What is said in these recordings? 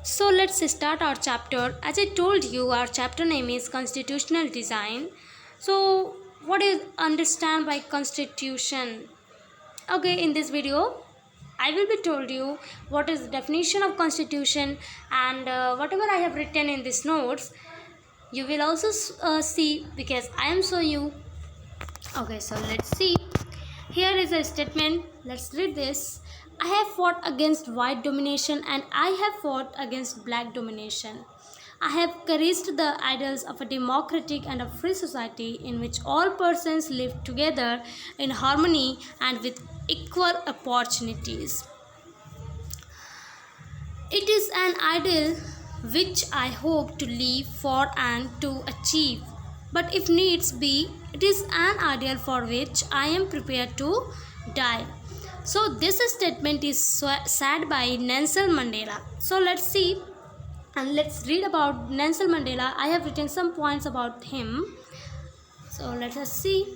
So let's start our chapter. As I told you, our chapter name is Constitutional Design. So, what do you understand by constitution? Okay, in this video, I will be told you what is the definition of constitution and whatever I have written in these notes, you will also see because I am showing you. Okay, so let's see. Here is a statement. Let's read this. I have fought against white domination and I have fought against black domination. I have cherished the ideals of a democratic and a free society in which all persons live together in harmony and with equal opportunities. It is an ideal which I hope to live for and to achieve. But if needs be, it is an ideal for which I am prepared to die. So this statement is said by Nelson Mandela. So let's see and let's read about Nelson Mandela. I have written some points about him. So let us see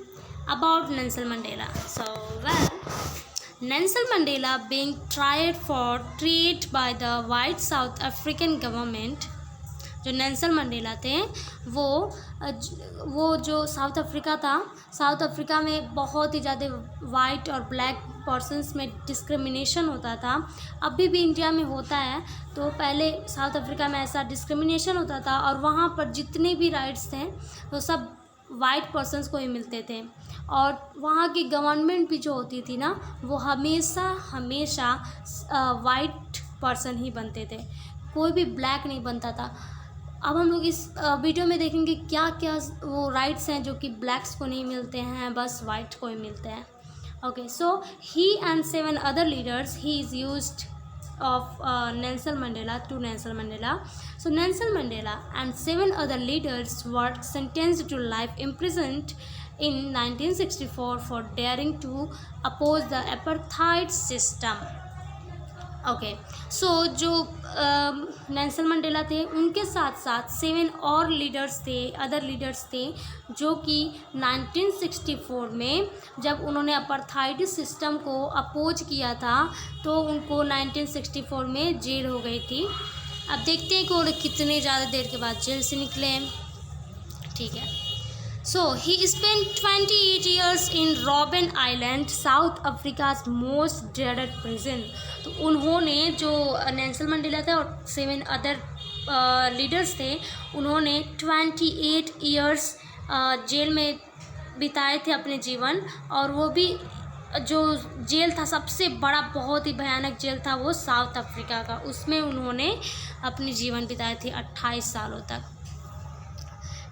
about Nelson Mandela. So Nelson Mandela being tried for treat by the white South African government. जो Nelson Mandela थे वो जो south Africa था, south Africa में बहुत ही ज़्यादा white और black persons में डिस्क्रिमिनेशन होता था. अभी भी इंडिया में होता है. तो पहले साउथ अफ्रीका में ऐसा डिस्क्रिमिनेशन होता था और वहाँ पर जितने भी राइट्स थे वो सब वाइट पर्सनस को ही मिलते थे. और वहाँ की गवर्नमेंट भी जो होती थी ना, वो हमेशा वाइट पर्सन ही बनते थे, कोई भी ब्लैक नहीं बनता था. अब हम लोग इस वीडियो में देखेंगे क्या क्या वो राइट्स हैं जो कि ब्लैक्स को नहीं मिलते हैं, बस वाइट को ही मिलते हैं. Okay, so he and 7 other leaders he is used of Nelson Mandela to Nelson Mandela. So Nelson Mandela and 7 other leaders were sentenced to life imprisonment in 1964 for daring to oppose the apartheid system. Okay, so जो Nelson Mandela थे उनके साथ साथ 7 और leaders थे, other leaders थे, जो कि 1964 में जब उन्होंने अपार्थाइड सिस्टम को अपोज किया था तो उनको 1964 में जेल हो गई थी. अब देखते हैं कि वो कितने ज़्यादा देर के बाद जेल से निकले. ठीक है. So he spent 28 years in Robben Island, South Africa's most dreaded prison. तो उन्होंने जो नेल्सन मंडेला थे और 7 अदर लीडर्स थे, उन्होंने 28 इयर्स जेल में बिताए थे अपने जीवन. और वो भी जो जेल था सबसे बड़ा, बहुत ही भयानक जेल था वो साउथ अफ्रीका का, उसमें उन्होंने अपनी जीवन बिताए थे 28 सालों तक.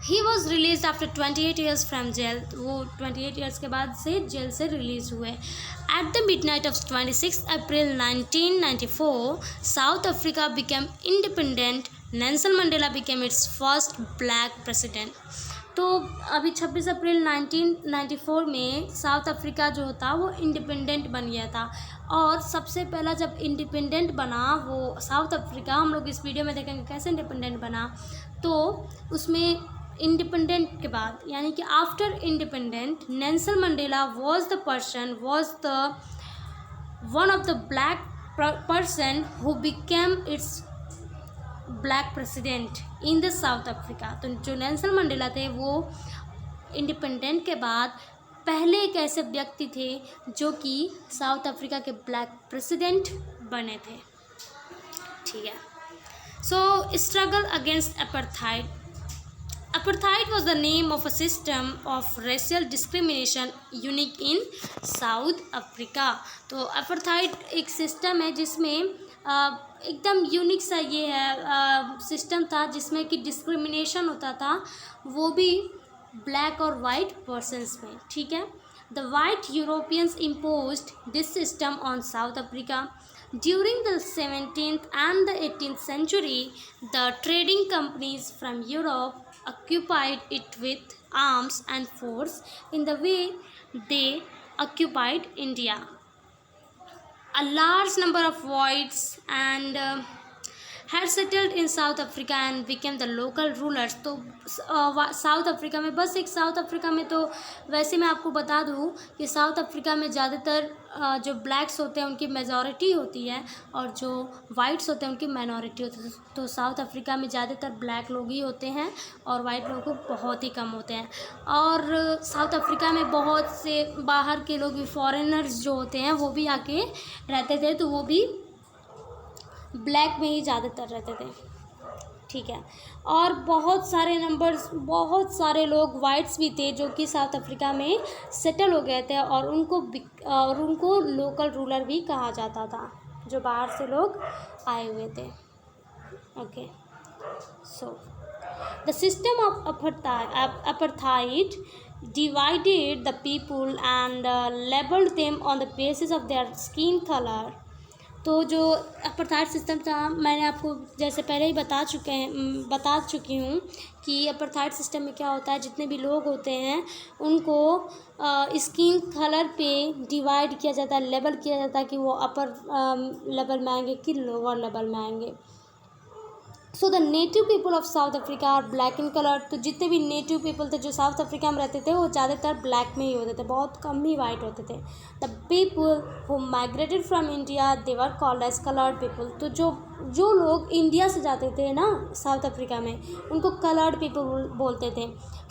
He was release after 28 years from jail. वो 28 ईयर्स के बाद से जेल से रिलीज़ हुए. At the mid night of 26 April 1994 south Africa became independent. Nelson Mandela became it's first black president. तो अभी 26 अप्रैल 1994 में साउथ अफ्रीका जो था वो इंडिपेंडेंट बन गया था. और सबसे पहला जब इंडिपेंडेंट बना वो साउथ अफ्रीका, हम लोग इस वीडियो में देखेंगे कैसे इंडिपेंडेंट बना. तो उसमें इंडिपेंडेंट के बाद यानी कि after independent Nelson Mandela was the one of the black person who became it's black president in the south Africa. तो जो नेल्सन मंडेला थे वो इंडिपेंडेंट के बाद पहले एक ऐसे व्यक्ति थे जो कि साउथ अफ्रीका के ब्लैक प्रेसिडेंट बने थे. ठीक है. सो struggle against apartheid. Apartheid was the name of a system of racial discrimination unique in South Africa. तो apartheid एक सिस्टम है जिसमें एकदम यूनिक सा ये है सिस्टम था जिसमें कि डिस्क्रिमिनेशन होता था, वो भी ब्लैक और वाइट पर्सनस में. ठीक है. The white Europeans imposed this system on South Africa. During the 17th and the 18th century, the trading companies from Europe occupied it with arms and force in the way they occupied India. A large number of whites and had settled in south Africa and became the local rulers. तो south Africa में, बस एक south Africa में, तो वैसे मैं आपको बता दूँ कि साउथ अफ्रीका में ज़्यादातर जो ब्लैक्स होते हैं उनकी मेजॉरिटी होती है और जो वाइट्स होते हैं उनकी माइनॉरिटी होती है। तो साउथ अफ्रीका में ज़्यादातर ब्लैक लोग ही होते हैं और वाइट लोग बहुत ही कम होते हैं। और साउथ अफ्रीका में बहुत से बाहर के लोग भी, फॉरेनर्स जो होते हैं वो भी आके रहते थे, तो वो भी ब्लैक में ही ज़्यादातर रहते थे, ठीक है। और बहुत सारे लोग वाइट्स भी थे जो कि साउथ अफ्रीका में सेटल हो गए थे और उनको लोकल रूलर भी कहा जाता था, जो बाहर से लोग आए हुए थे। Okay, so the system of apartheid divided the people and labeled them on the basis of their skin color। तो जो अपार्थाइड सिस्टम था, मैंने आपको जैसे पहले ही बता चुकी हूँ कि अपार्थाइड सिस्टम में क्या होता है, जितने भी लोग होते हैं उनको स्किन कलर पे डिवाइड किया जाता है, लेबल किया जाता है कि वो अपर लेवल में आएंगे कि लोअर लेवल में आएंगे। So the native people of South Africa are black in colour. तो जितने भी नेटिव पीपल थे जो साउथ अफ्रीका में रहते थे वो ज़्यादातर ब्लैक में ही होते थे, बहुत कम ही वाइट होते थे। The people who migrated from India they were called as coloured people. तो जो लोग इंडिया से जाते थे ना साउथ अफ्रीका में, उनको कलर्ड पीपल बोलते थे,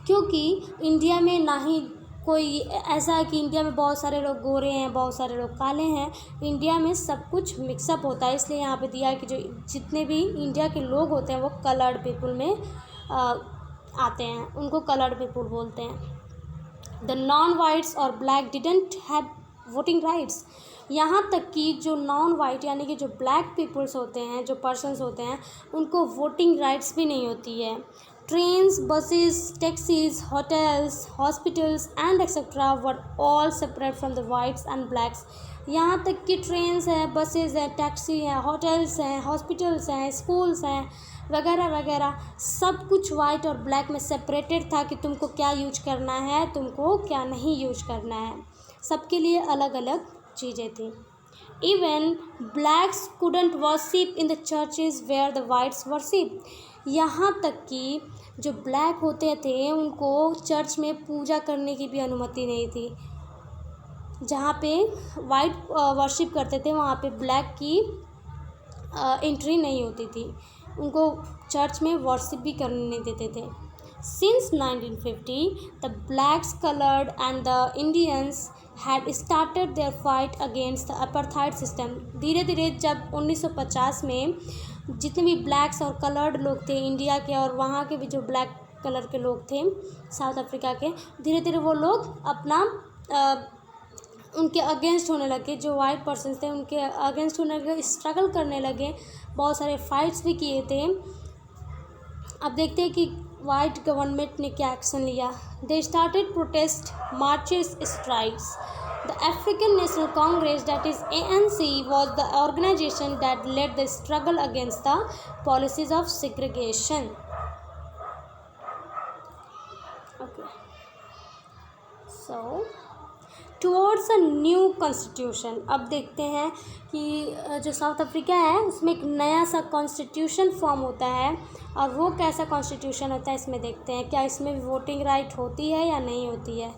क्योंकि इंडिया में ना ही कोई ऐसा है कि इंडिया में बहुत सारे लोग गोरे हैं, बहुत सारे लोग काले हैं। इंडिया में सब कुछ मिक्सअप होता है, इसलिए यहाँ पे दिया है कि जो जितने भी इंडिया के लोग होते हैं वो कलर्ड पीपल में आते हैं, उनको कलर्ड पीपल बोलते हैं। द नॉन वाइट्स और black didn't have voting rights. यहाँ तक कि जो नॉन वाइट यानी कि जो ब्लैक पीपल्स होते हैं, जो पर्सन्स होते हैं, उनको वोटिंग राइट्स भी नहीं होती है। Trains, buses, taxis, hotels, hospitals and etc. were all separate from the whites and blacks। यहाँ तक कि ट्रेन्स हैं, बसेस हैं, टैक्सी हैं, होटल्स हैं, हॉस्पिटल्स हैं, स्कूल्स हैं वगैरह वगैरह, सब कुछ वाइट और ब्लैक में सेपरेटेड था कि तुमको क्या यूज करना है, तुमको क्या नहीं यूज करना है। सबके लिए अलग अलग चीज़ें थी। Even blacks couldn't worship in the churches where the whites worship। यहाँ तक कि जो ब्लैक होते थे उनको चर्च में पूजा करने की भी अनुमति नहीं थी। जहाँ पे वाइट वर्शिप करते थे वहाँ पे ब्लैक की एंट्री नहीं होती थी, उनको चर्च में वर्शिप भी करने नहीं देते थे। Since 1950, the blacks, colored and the Indians had started their fight against the apartheid system। धीरे धीरे जब 1950 में जितने भी ब्लैक्स और कलर्ड लोग थे इंडिया के और वहाँ के भी जो ब्लैक कलर के लोग थे साउथ अफ्रीका के, धीरे धीरे वो लोग अपना उनके अगेंस्ट होने लगे। जो वाइट पर्सन्स थे उनके अगेंस्ट होने लगे, स्ट्रगल करने लगे, बहुत सारे फाइट्स भी किए थे। अब देखते हैं कि वाइट गवर्नमेंट ने क्या एक्शन लिया। They started protest, marches, strikes. The African National Congress, that is ANC, was the organization that led the struggle against the policies of segregation। Okay, so towards a new constitution। अब देखते हैं कि जो south Africa है उसमें एक नया सा कॉन्स्टिट्यूशन फॉर्म होता है, और वो कैसा कॉन्स्टिट्यूशन होता है इसमें देखते हैं। क्या इसमें भी वोटिंग राइट होती है या नहीं होती है,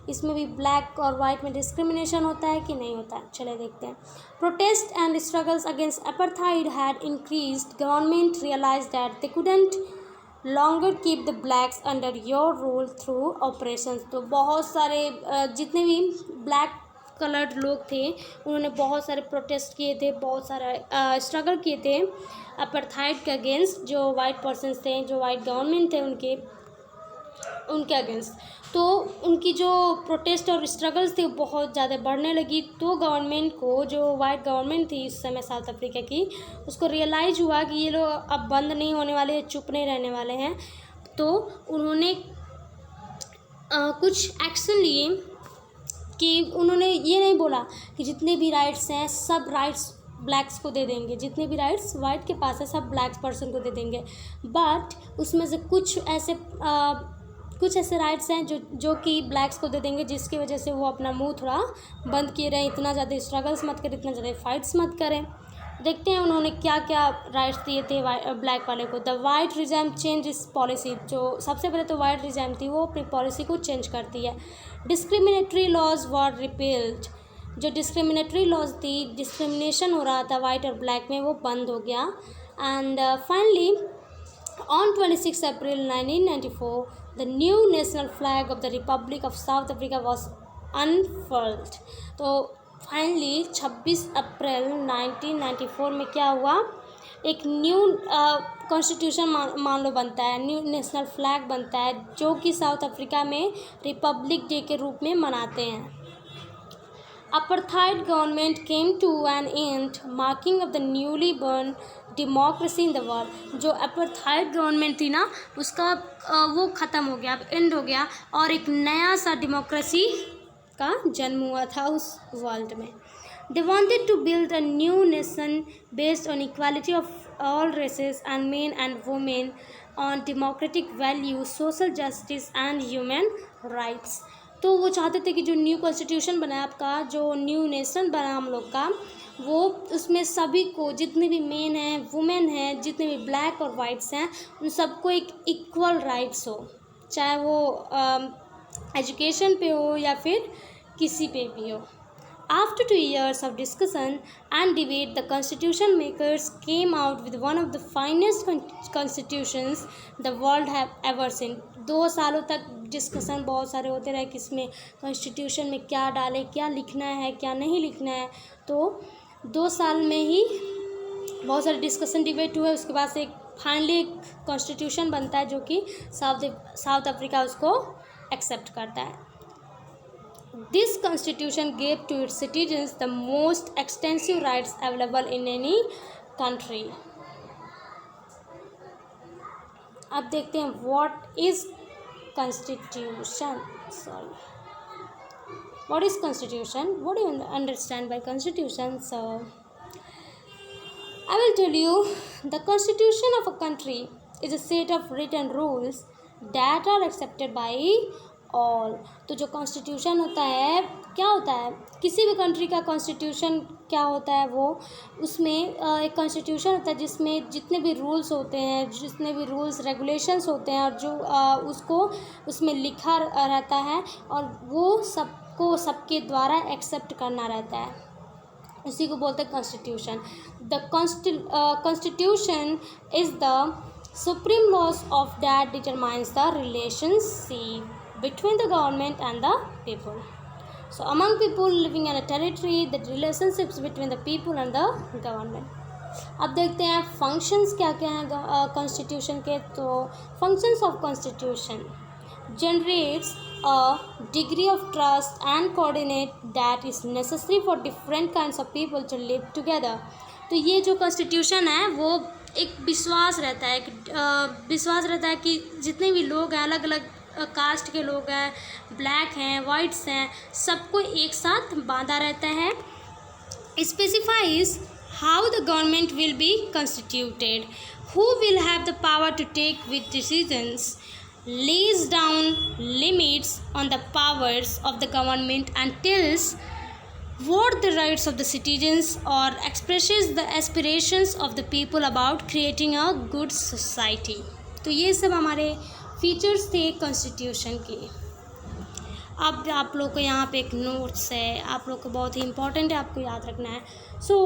इसमें भी ब्लैक और वाइट में डिस्क्रिमिनेशन होता है कि नहीं होता है, चले देखते हैं। Protest and struggles against apartheid had increased. Government realise that they couldn't longer keep the blacks under your rule through operations. तो बहुत सारे जितने भी ब्लैक कलर्ड लोग थे उन्होंने बहुत सारे प्रोटेस्ट किए थे, बहुत सारा स्ट्रगल किए थे अपार्थाइड के अगेंस्ट, जो वाइट पर्सन्स थे, जो वाइट गवर्नमेंट थे उनके अगेंस्ट। तो उनकी जो प्रोटेस्ट और स्ट्रगल्स थे बहुत ज़्यादा बढ़ने लगी। तो गवर्नमेंट को, जो वाइट गवर्नमेंट थी उस समय साउथ अफ्रीका की, उसको रियलाइज़ हुआ कि ये लोग अब बंद नहीं होने वाले, चुप नहीं रहने वाले हैं। तो उन्होंने कुछ एक्शन लिए कि उन्होंने ये नहीं बोला कि जितने भी राइट्स हैं सब राइट्स ब्लैक्स को दे देंगे, जितने भी राइट्स वाइट के पास है सब ब्लैक पर्सन को दे देंगे, बट उसमें से कुछ ऐसे राइट्स हैं जो कि ब्लैक्स को दे देंगे, जिसकी वजह से वो अपना मुंह थोड़ा बंद किए रहें, इतना ज़्यादा स्ट्रगल्स मत करें, इतना ज़्यादा फाइट्स मत करें। देखते हैं उन्होंने क्या क्या राइट्स दिए थे ब्लैक वाले को। द वाइट रिजाइम चेंज इस पॉलिसी, जो सबसे पहले तो वाइट रिजाइम थी वो अपनी पॉलिसी को चेंज करती है। डिस्क्रिमिनेटरी लॉज वर रिपेल्ड, जो डिस्क्रिमिनेटरी लॉज थी, डिस्क्रिमिनेशन हो रहा था वाइट और ब्लैक में, वो बंद हो गया। And finally on 26 April 1994 the new national flag of the republic of South Africa was unfurled. तो फाइनली 26 अप्रैल 1994 में क्या हुआ, एक न्यू कॉन्स्टिट्यूशन मान लो बनता है, न्यू नेशनल फ्लैग बनता है, जो कि साउथ अफ्रीका में रिपब्लिक डे के रूप में मनाते हैं। Apartheid government came to an end, marking of the newly born democracy in the world। जो apartheid government थी ना, उसका वो ख़त्म हो गया, अब एंड हो गया, और एक नया सा डेमोक्रेसी का जन्म हुआ था उस वर्ल्ड में। They wanted to build a new nation based on equality of all races and men and women, on democratic values, social justice and human rights। तो वो चाहते थे कि जो न्यू कॉन्स्टिट्यूशन बना है आपका, जो न्यू नेशन बना हम लोग का, वो उसमें सभी को, जितने भी मेन हैं, वुमेन हैं, जितने भी ब्लैक और वाइट्स हैं, उन सबको एक इक्वल राइट्स हो, चाहे वो एजुकेशन पे हो या फिर किसी पे भी हो। After 2 years of discussion and debate, the constitution makers came out with one of the finest constitutions the world have ever seen। 2 सालों तक डिस्कशन बहुत सारे होते रहे कि इसमें कॉन्स्टिट्यूशन में क्या डालें, क्या लिखना है, क्या नहीं लिखना है। तो 2 साल में ही बहुत सारे डिस्कशन डिबेट हुए, उसके बाद से फाइनली एक कॉन्स्टिट्यूशन बनता है जो कि साउथ अफ्रीका उसको एक्सेप्ट करता है। This constitution gave to its citizens the most extensive rights available in any country। अब देखते हैं what is constitution। What is constitution? What do you understand by constitution? So I will tell you, the constitution of a country is a set of written rules that are accepted by all. तो जो constitution होता है, क्या होता है, किसी भी country का कॉन्स्टिट्यूशन क्या होता है, वो उसमें एक कॉन्स्टिट्यूशन होता है जिसमें जितने भी रूल्स होते हैं, जितने भी रूल्स रेगुलेशंस होते हैं, और जो उसको उसमें लिखा रहता है, और वो सबको सबके द्वारा एक्सेप्ट करना रहता है, उसी को बोलते हैं constitution. The constitution is the supreme laws of that determines the relationship between the government and the people। So among people living in a territory, the relationships between the people and the government। अब देखते हैं functions क्या क्या हैं constitution के। तो functions of constitution generates a degree of trust and coordinate that is necessary for different kinds of people to live together। तो ये जो कॉन्स्टिट्यूशन है वो एक विश्वास रहता है, विश्वास रहता है कि जितने भी लोग हैं, अलग अलग कास्ट के लोग हैं, ब्लैक हैं, वाइट्स हैं, सबको एक साथ बांधा रहता है। Specifies how the government will be constituted, who will have the power to take with decisions, lays down limits on the powers of the government and tells what the rights of the citizens or expresses the aspirations of the people about creating a good society। तो ये सब हमारे features थे constitution के। अब आप लोग को यहाँ पे एक नोट्स है, आप लोग को बहुत ही इंपॉर्टेंट है, आपको याद रखना है। सो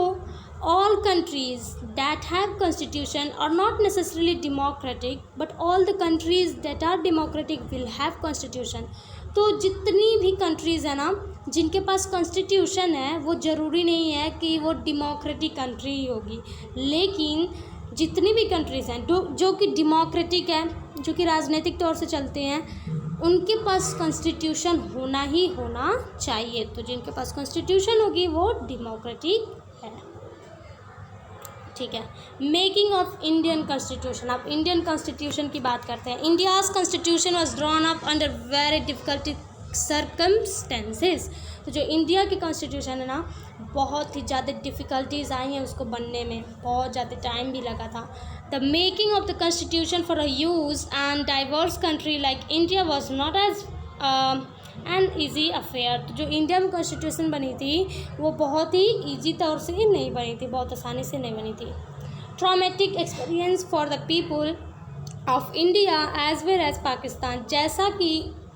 all countries that have constitution are not necessarily democratic, but all the countries that are democratic will have constitution। तो जितनी भी कंट्रीज़ है ना जिनके पास कॉन्स्टिट्यूशन है, वो ज़रूरी नहीं है कि वो डेमोक्रेटिक कंट्री ही होगी, लेकिन जितनी भी कंट्रीज़ हैं जो कि डेमोक्रेटिक है, जो कि राजनीतिक तौर से चलते हैं, उनके पास कॉन्स्टिट्यूशन होना ही होना चाहिए। तो जिनके पास कॉन्स्टिट्यूशन होगी वो डेमोक्रेटिक है। ठीक है, मेकिंग ऑफ इंडियन कॉन्स्टिट्यूशन। अब इंडियन कॉन्स्टिट्यूशन की बात करते हैं। India's constitution was drawn up under very difficult circumstances. तो जो इंडिया की कॉन्स्टिट्यूशन है ना, बहुत ही ज़्यादा डिफ़िकल्टीज आई हैं उसको बनने में, बहुत ज़्यादा टाइम भी लगा था। The making of the constitution for a huge and diverse country like India was not as an easy affair. तो जो इंडिया में कॉन्स्टिट्यूशन बनी थी वो बहुत ही ईजी तौर से नहीं बनी थी, बहुत आसानी से नहीं बनी थी। Traumatic experience for the people of India as well as Pakistan. जैसा कि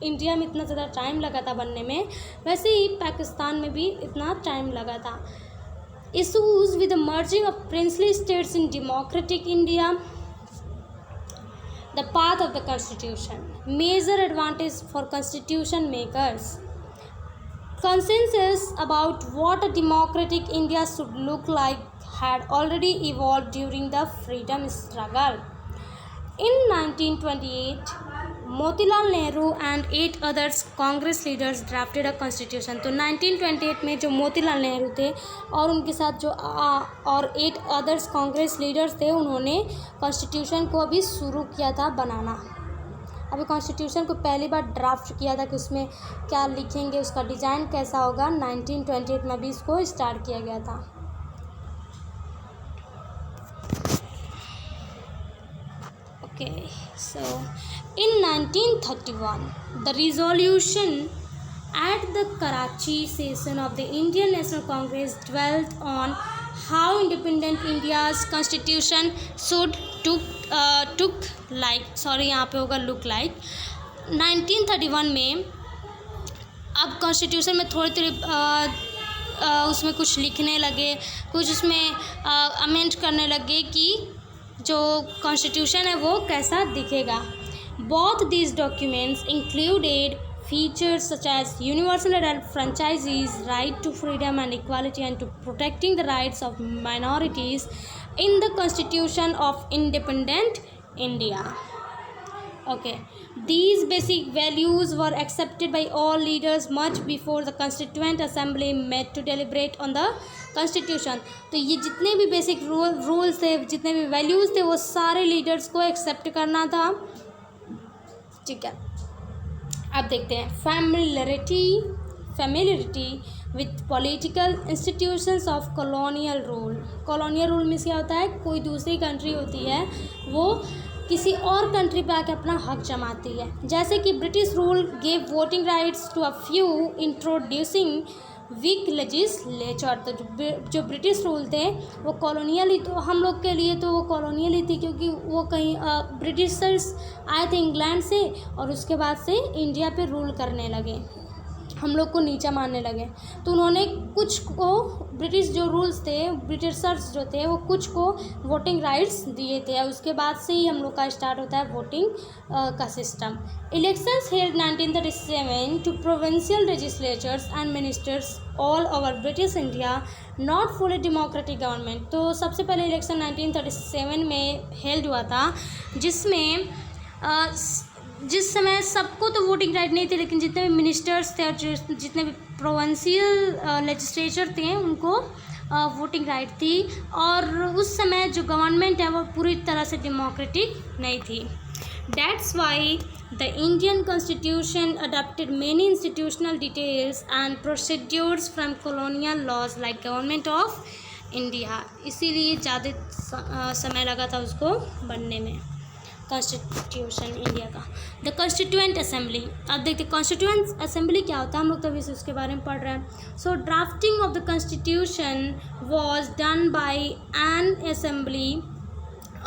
इंडिया में इतना ज़्यादा टाइम लगा था बनने में, वैसे ही पाकिस्तान में भी इतना टाइम लगा था। Issues with the merging of princely states in democratic India, the path of the constitution, major advantage for constitution makers, consensus about what a democratic India should look like had already evolved during the freedom struggle. In 1928, Motilal Nehru and 8 others Congress leaders drafted a constitution. तो 1928 में जो मोतीलाल नेहरू थे और उनके साथ जो और 8 others Congress leaders थे, उन्होंने कॉन्स्टिट्यूशन को अभी शुरू किया था बनाना। अभी कॉन्स्टिट्यूशन को पहली बार ड्राफ्ट किया था कि उसमें क्या लिखेंगे, उसका डिज़ाइन कैसा होगा। 1928 में भी इसको स्टार्ट किया गया था। Okay, so in 1931 the resolution at the Karachi session of the Indian national Congress dwelt on how independent India's constitution should यहाँ पे होगा look like। 1931 में अब कॉन्स्टिट्यूशन में थोड़ी उसमें कुछ लिखने लगे, कुछ उसमें अमेंड करने लगे कि जो कॉन्स्टिट्यूशन है वो कैसा दिखेगा। Both these documents included features such as universal adult franchises, right to freedom and equality, and to protecting the rights of minorities in the Constitution of Independent India. Okay, these basic values were accepted by all leaders much before the Constituent Assembly met to deliberate on the Constitution. तो ये जितने भी basic rules थे, जितने भी values थे, वो सारे लीडर्स को एक्सेप्ट करना था। ठीक है, अब देखते हैं familiarity with political institutions of colonial rule. Colonial rule में क्या होता है, कोई दूसरी कंट्री होती है वो किसी और कंट्री पे आके अपना हक जमाती है। जैसे कि British rule gave voting rights to a few introducing weak legislature. तो जो ब्रिटिश रूल थे वो कॉलोनियल ही, तो हम लोग के लिए तो वो कॉलोनियल ही थी, क्योंकि वो कहीं ब्रिटिशर्स आए थे इंग्लैंड से और उसके बाद से इंडिया पे रूल करने लगे, हम लोग को नीचा मारने लगे। तो उन्होंने कुछ को ब्रिटिश जो रूल्स थे, ब्रिटिशर्स जो थे वो कुछ को वोटिंग राइट्स दिए थे, और उसके बाद से ही हम लोग का स्टार्ट होता है वोटिंग का सिस्टम। Elections held 1937 to provincial legislatures and ministers all over British India, not fully democratic government. तो सबसे पहले इलेक्शन 1937 में हेल्ड हुआ था, जिस समय सबको तो वोटिंग राइट नहीं थी, लेकिन जितने भी मिनिस्टर्स थे और जितने भी प्रोविंशियल लेजिस्लेचर थे उनको वोटिंग राइट थी। और उस समय जो गवर्नमेंट है वो पूरी तरह से डेमोक्रेटिक नहीं थी। That's why the Indian Constitution adopted many institutional details and procedures from colonial laws like Government of India। इसीलिए ज़्यादा समय लगा था उसको बनने में, कॉन्स्टिट्यूशन इंडिया का। द कॉन्स्टिट्यूएंट असेंबली, अब देखते कॉन्स्टिट्यूएंट असेंबली क्या होता है, हम लोग तभी से उसके बारे में पढ़ रहे हैं। So drafting of the constitution was done by an assembly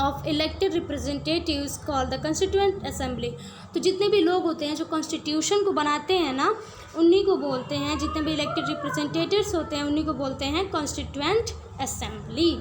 of elected representatives called the constituent assembly. तो जितने भी लोग होते हैं जो कॉन्स्टिट्यूशन को बनाते हैं ना, उन्हीं को बोलते हैं, जितने भी इलेक्टेड रिप्रेजेंटेटिव्स होते हैं उन्हीं को बोलते हैं कॉन्स्टिट्यूएंट असेंबली।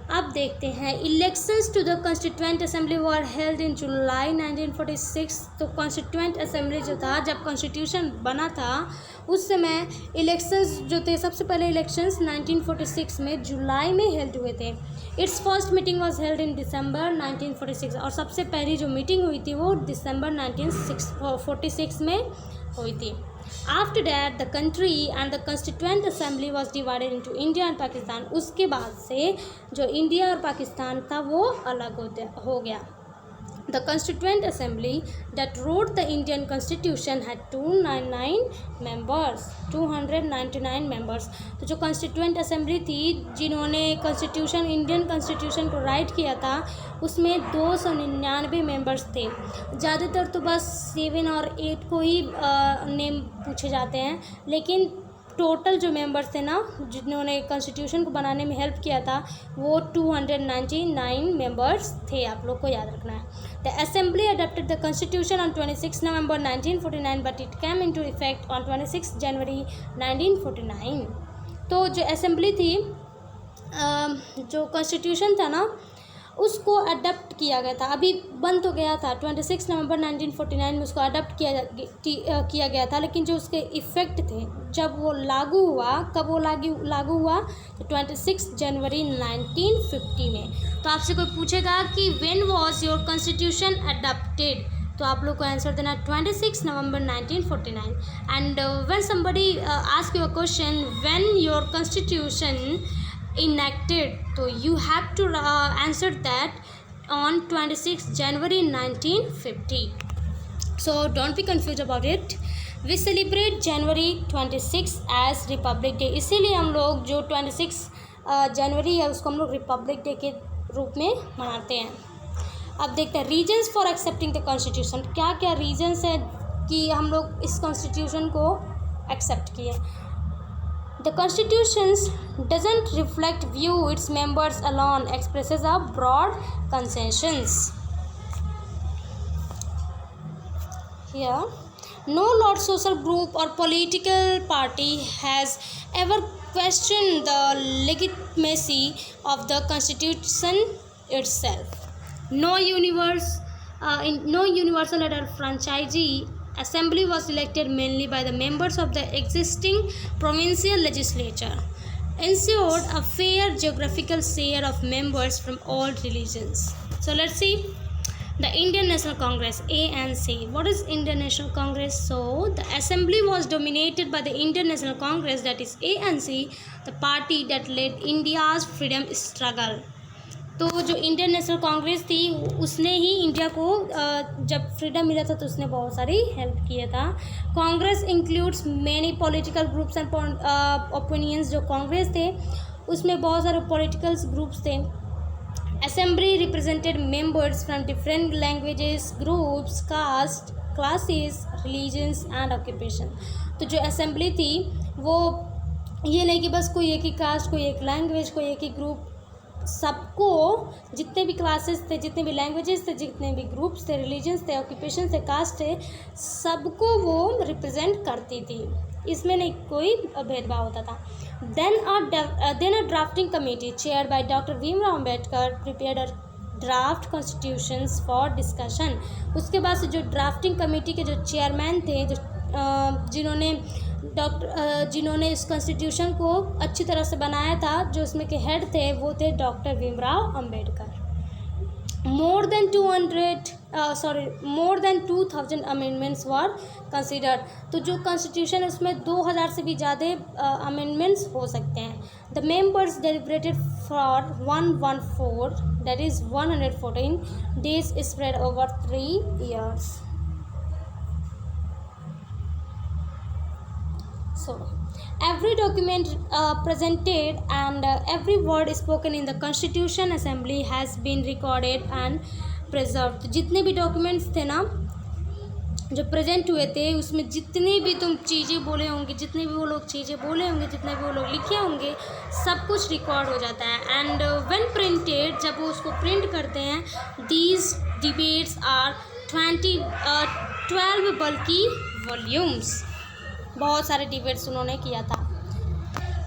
अब देखते हैं elections to the constituent assembly were held in July 1946। तो कॉन्स्टिट्यूएंट असेंबली जो था, जब कॉन्स्टिट्यूशन बना था उस समय इलेक्शंस जो थे, सबसे पहले इलेक्शंस 1946 में जुलाई में हेल्ड हुए थे। Its first meeting was held in December 1946, और सबसे पहली जो मीटिंग हुई थी वो दिसंबर 1946 में हुई थी। After that the country and the constituent assembly was divided into India and Pakistan. उसके बाद से जो इंडिया और पाकिस्तान था वो अलग हो गया। The Constituent Assembly that wrote the Indian Constitution had 299 members. तो जो Constituent Assembly थी जिन्होंने कॉन्स्टिट्यूशन इंडियन कॉन्स्टिट्यूशन को राइट किया था उसमें 299 मेंबर्स थे। ज़्यादातर तो बस 7 और 8 को ही नेम पूछे जाते हैं, लेकिन टोटल जो मेंबर्स थे ना जिन्होंने कॉन्स्टिट्यूशन को बनाने में हेल्प किया था वो 299 मेंबर्स थे। आप लोग को याद रखना है। The assembly adopted the constitution on 26 November 1949 but it came into effect on 26 जनवरी 1949। तो जो असेंबली थी जो कॉन्स्टिट्यूशन था ना उसको अडॉप्ट किया गया था, अभी बन तो गया था 26 नवंबर 1949 में उसको अडॉप्ट किया गया था, लेकिन जो उसके इफ़ेक्ट थे जब वो लागू हुआ, कब वो लागू हुआ तो 26 जनवरी 1950 में। तो आपसे कोई पूछेगा कि when was your constitution adopted, तो आप लोग को आंसर देना 26 नवंबर 1949। And when somebody ask you a question when your constitution enacted, so you have to answer that on 26 January 1950. So don't be confused about it. We celebrate January 26 as Republic Day. इसीलिए हम लोग जो 26 जनवरी है उसको हम लोग Republic day के रूप में मनाते हैं। अब देखते हैं reasons for accepting the constitution. क्या क्या रीजन्स हैं कि हम लोग इस कॉन्स्टिट्यूशन को एक्सेप्ट किए। The Constitution doesn't reflect view its members alone, expresses a broad consensus. Here, no large social group or political party has ever questioned the legitimacy of the Constitution itself. No universal or franchisee Assembly was elected mainly by the members of the existing provincial legislature, ensured a fair geographical share of members from all religions. So let's see the Indian National Congress, ANC. What is Indian National Congress? So the assembly was dominated by the Indian National Congress, that is ANC, the party that led India's freedom struggle. तो जो Indian national Congress थी उसने ही India को जब freedom मिला था तो उसने बहुत सारी हेल्प किया था। Congress includes many political groups and opinions. जो कांग्रेस थे उसमें बहुत सारे पॉलिटिकल ग्रुप्स थे। Assembly represented members from different languages, groups, caste, classes, religions and occupation. तो जो असेंबली थी वो ये नहीं कि बस कोई एक ही कास्ट, कोई एक लैंग्वेज, कोई एक ही ग्रुप, सबको जितने भी क्लासेस थे, जितने भी लैंग्वेजेस थे, जितने भी ग्रुप्स थे, रिलीजन्स थे, ऑक्यूपेशन थे, कास्ट थे, सबको वो रिप्रेजेंट करती थी। इसमें नहीं कोई भेदभाव होता था। Then a drafting committee chair by doctor Bhimrao Ambedkar prepared a draft constitutions for discussion. उसके बाद से जो ड्राफ्टिंग कमेटी के जो चेयरमैन थे, जो जिन्होंने इस कॉन्स्टिट्यूशन को अच्छी तरह से बनाया था, जो इसमें के हेड थे वो थे doctor Bhimrao Ambedkar. More than 2000 amendments were considered. तो जो कॉन्स्टिट्यूशन है उसमें 2000 से भी ज़्यादा अमेंडमेंट्स हो सकते हैं। The members deliberated for 114, that is 114 days spread over 3 years. So, every document presented and every word spoken in the Constitution Assembly has been recorded and preserved. जितने भी डॉक्यूमेंट्स थे ना जो प्रेजेंट हुए थे उसमें जितनी भी तुम चीज़ें बोले होंगे, जितने भी वो लोग चीज़ें बोले होंगे, जितने भी वो लोग लिखे होंगे, सब कुछ रिकॉर्ड हो जाता है। एंड व्हेन प्रिंटेड, जब वो उसको प्रिंट करते हैं, दीज डिबेट्स आर 12 बल्कि वॉल्यूम्स। बहुत सारे डिबेट्स उन्होंने किया था।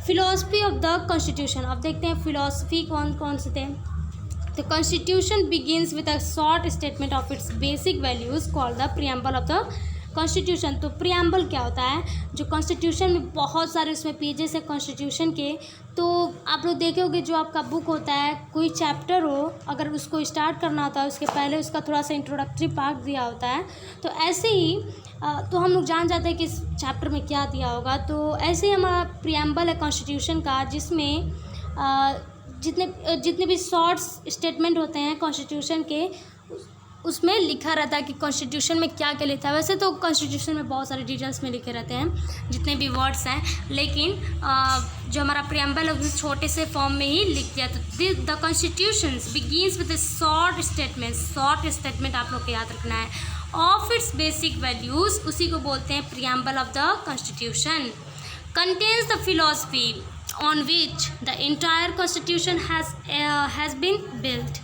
Philosophy of the constitution. अब देखते हैं फिलॉसफी कौन कौन से थे। The constitution begins with a short statement of its basic values called the preamble of the constitution. तो प्रियम्बल क्या होता है? जो कॉन्स्टिट्यूशन में बहुत सारे उसमें पेजेस है कॉन्स्टिट्यूशन के, तो आप लोग देखे होंगे जो आपका बुक होता है, कोई चैप्टर हो, अगर उसको स्टार्ट करना होता है उसके पहले उसका थोड़ा सा इंट्रोडक्टरी पार्ट दिया होता है। तो ऐसे ही तो हम लोग जान जाते हैं कि इस चैप्टर में क्या दिया होगा। तो ऐसे ही हमारा प्रियम्बल है कॉन्स्टिट्यूशन का, जिसमें जितने भी शॉर्ट्स स्टेटमेंट होते हैं कॉन्स्टिट्यूशन के, उसमें लिखा रहता है कि कॉन्स्टिट्यूशन में क्या क्या लिखा है। वैसे तो कॉन्स्टिट्यूशन में बहुत सारे डिटेल्स में लिखे रहते हैं जितने भी वर्ड्स हैं, लेकिन जो हमारा प्रियम्बल है उस छोटे से फॉर्म में ही लिख दिया। तो the constitution begins with short statement आप लोग को याद रखना है ऑफ इट्स बेसिक वैल्यूज़, उसी को बोलते हैं preamble of the constitution. Contains the philosophy on which the entire constitution has been built,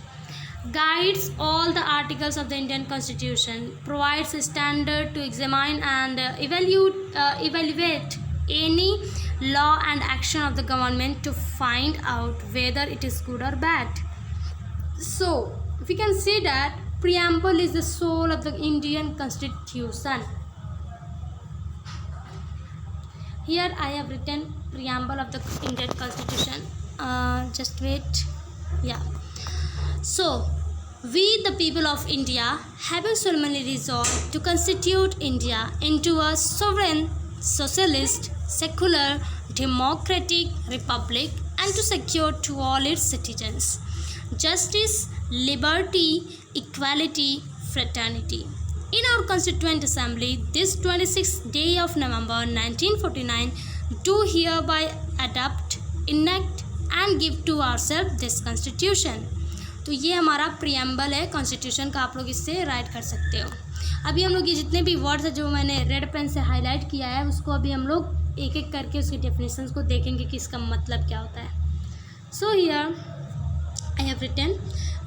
guides all the articles of the Indian Constitution, provides a standard to examine and evaluate any law and action of the government to find out whether it is good or bad. So we can say that preamble is the soul of the Indian Constitution. Here I have written preamble of the Indian Constitution. Just wait. Yeah. So, we the people of India, having solemnly resolved to constitute India into a sovereign, socialist, secular, democratic republic, and to secure to all its citizens justice, liberty, equality, fraternity. In our Constituent Assembly, this 26th day of November 1949, do hereby adopt, enact and give to ourselves this Constitution. तो ये हमारा preamble है constitution का, आप लोग इससे right कर सकते हो। अभी हम लोग ये जितने भी वर्ड्स हैं जो मैंने रेड पेन से हाईलाइट किया है उसको अभी हम लोग एक एक करके उसकी डेफिनेशंस को देखेंगे कि इसका मतलब क्या होता है। So here I have written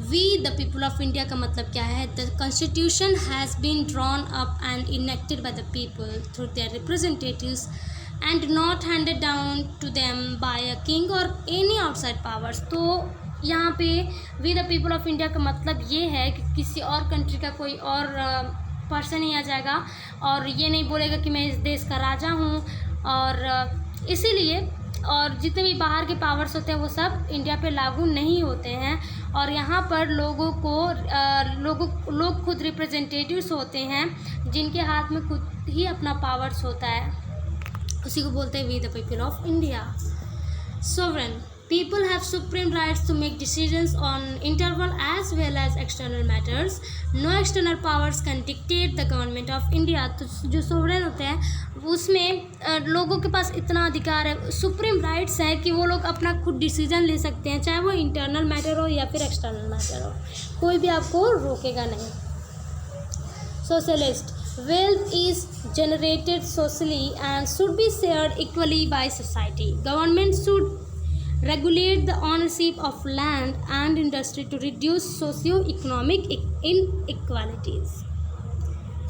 we the people of India का मतलब क्या है। The constitution has been drawn up and enacted by the people through their representatives and not handed down to them by a king और any outside powers. तो यहाँ पे we the people of India का मतलब ये है कि किसी और कंट्री का कोई और पर्सन ही आ जाएगा और ये नहीं बोलेगा कि मैं इस देश का राजा हूँ, और इसीलिए और जितने भी बाहर के पावर्स होते हैं वो सब इंडिया पे लागू नहीं होते हैं। और यहाँ पर लोग खुद रिप्रेजेंटेटिव्स होते हैं जिनके हाथ में खुद ही अपना पावर्स होता है, उसी को बोलते हैं we the people of India. Sovereign people have supreme rights to make decisions on internal as well as external matters. No external powers can dictate the government of India. तो जो सोवरेन होते हैं उसमें लोगों के पास इतना अधिकार है, सुप्रीम राइट्स है कि वो लोग अपना खुद डिसीजन ले सकते हैं, चाहे वो इंटरनल मैटर हो या फिर एक्सटर्नल मैटर हो, कोई भी आपको रोकेगा नहीं। Socialist wealth is generated socially and should be shared equally by society. Government should regulate the ownership of land and industry to reduce socio-economic inequalities.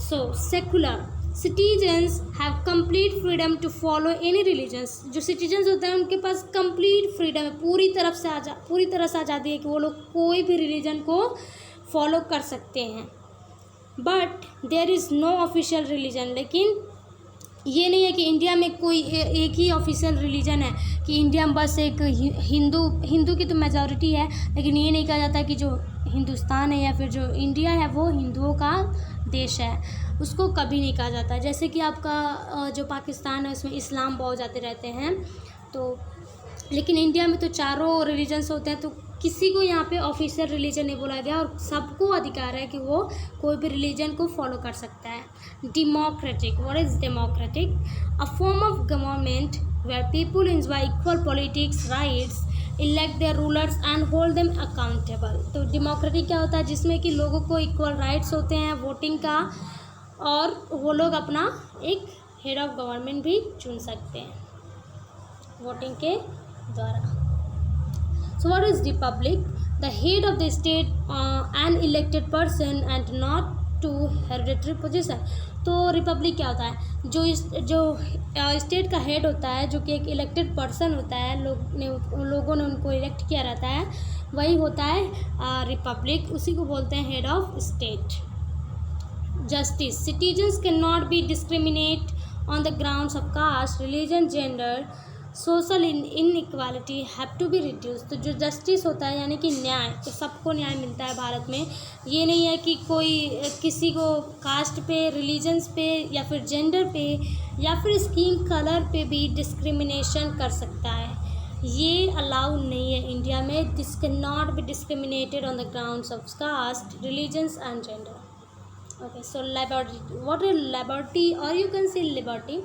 So, secular citizens have complete freedom to follow any religions. जो citizens होते हैं उनके पास complete freedom है, पूरी तरह से आज़ादी है कि वो लोग कोई भी religion को follow कर सकते हैं। But there is no official religion. लेकिन ये नहीं है कि इंडिया में कोई एक ही ऑफिशियल रिलीजन है कि इंडिया में बस एक हिंदू की तो मेजॉरिटी है, लेकिन ये नहीं कहा जाता कि जो हिंदुस्तान है या फिर जो इंडिया है वो हिंदुओं का देश है, उसको कभी नहीं कहा जाता। जैसे कि आपका जो पाकिस्तान है उसमें इस्लाम बहुत जाते रहते हैं, तो लेकिन इंडिया में तो चारों रिलीजन्स होते हैं, तो किसी को यहाँ पे ऑफिशियल रिलीजन नहीं बोला गया और सबको अधिकार है कि वो कोई भी रिलीजन को फॉलो कर सकता है। Democratic, what is democratic? A form of government where people enjoy equal politics rights, elect their rulers and hold them accountable. तो डेमोक्रेटिक क्या होता है? जिसमें कि लोगों को इक्वल राइट्स होते हैं वोटिंग का, और वो लोग अपना एक हेड ऑफ गवर्नमेंट भी चुन सकते हैं वोटिंग के द्वारा। So what is republic? The head of the state, an elected person and not to hereditary position. तो रिपब्लिक क्या होता है? जो स्टेट का हेड होता है, जो कि एक इलेक्टेड पर्सन होता है, लोगों ने उनको इलेक्ट किया रहता है, वही होता है रिपब्लिक, उसी को बोलते हैं head of state. Justice, citizens can not be discriminate on the grounds of caste, religion, gender, social inequality have to be reduce. तो जो जस्टिस होता है यानी कि न्याय, तो सबको न्याय मिलता है भारत में। ये नहीं है कि कोई किसी को कास्ट पे, रिलीजन्स पे या फिर जेंडर पे या फिर स्किन कलर पे भी डिस्क्रिमिनेशन कर सकता है। ये अलाउ नहीं है इंडिया में. This can not be discriminated on the grounds of caste, religions and gender. Okay, so liberty. What is liberty, or you can say liberty?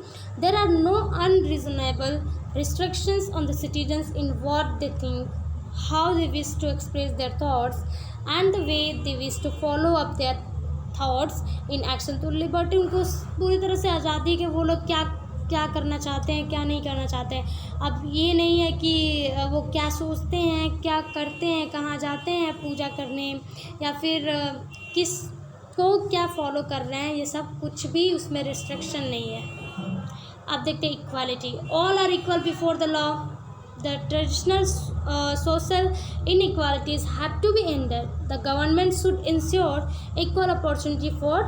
There are no unreasonable restrictions on the citizens in what they think, how they wish to express their thoughts, and the way they wish to follow up their thoughts in action. तो liberty उनको पूरी तरह से आज़ादी है कि वो लोग क्या क्या करना चाहते हैं, क्या नहीं करना चाहते हैं. अब ये नहीं है कि वो क्या सोचते हैं, क्या करते हैं, कहाँ जाते हैं पूजा करने, या फिर किस को क्या फॉलो कर रहे हैं, ये सब कुछ भी उसमें रिस्ट्रिक्शन नहीं है. अब देखते हैं equality. All are equal before the law. The traditional social inequalities have to be ended. The government should ensure equal opportunity for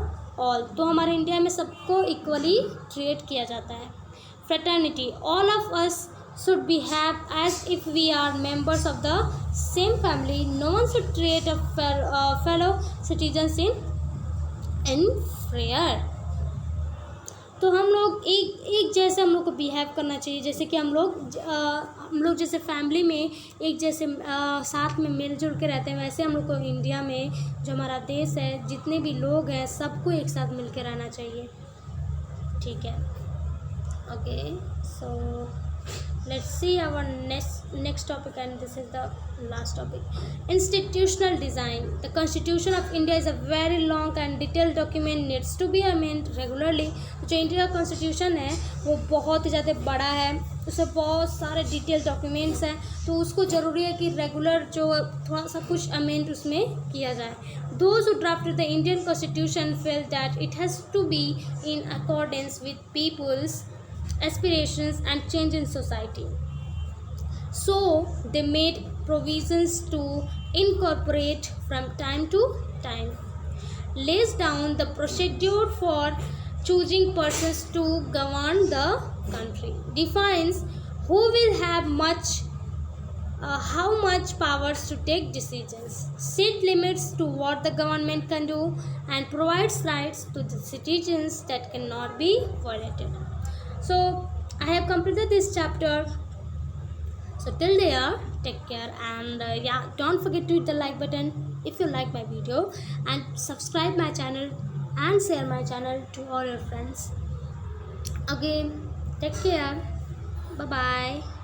all. तो हमारे इंडिया में सबको इक्वली ट्रीट किया जाता है. Fraternity. All of us should behave as if we are members of the same family. No one should treat a fellow citizens in inferior. तो हम लोग एक जैसे हम लोग को बिहेव करना चाहिए. जैसे कि हम लोग जैसे फैमिली में एक जैसे साथ में मिलजुल के रहते हैं, वैसे हम लोग को इंडिया में जो हमारा देश है, जितने भी लोग हैं सबको एक साथ मिल के रहना चाहिए. ठीक है. Okay, so let's see our next topic, and this is the last topic. Institutional design. The Constitution of India is a very long and detailed document, needs to be amended regularly. जो India का constitution है वो बहुत ही ज़्यादा बड़ा है, उसमें बहुत सारे डिटेल डॉक्यूमेंट्स हैं, तो उसको ज़रूरी है कि रेगुलर जो थोड़ा सा कुछ अमेंड उसमें किया जाए. Those who drafted the Indian Constitution felt that it has to be in accordance with people's aspirations and change in society. So they made provisions to incorporate from time to time, lays down the procedure for choosing persons to govern the country, defines who will have how much powers to take decisions, set limits to what the government can do, and provides rights to the citizens that cannot be violated. So I have completed this chapter. So till there, take care, and yeah, don't forget to hit the like button if you like my video, and subscribe my channel and share my channel to all your friends. Again, take care. Bye bye.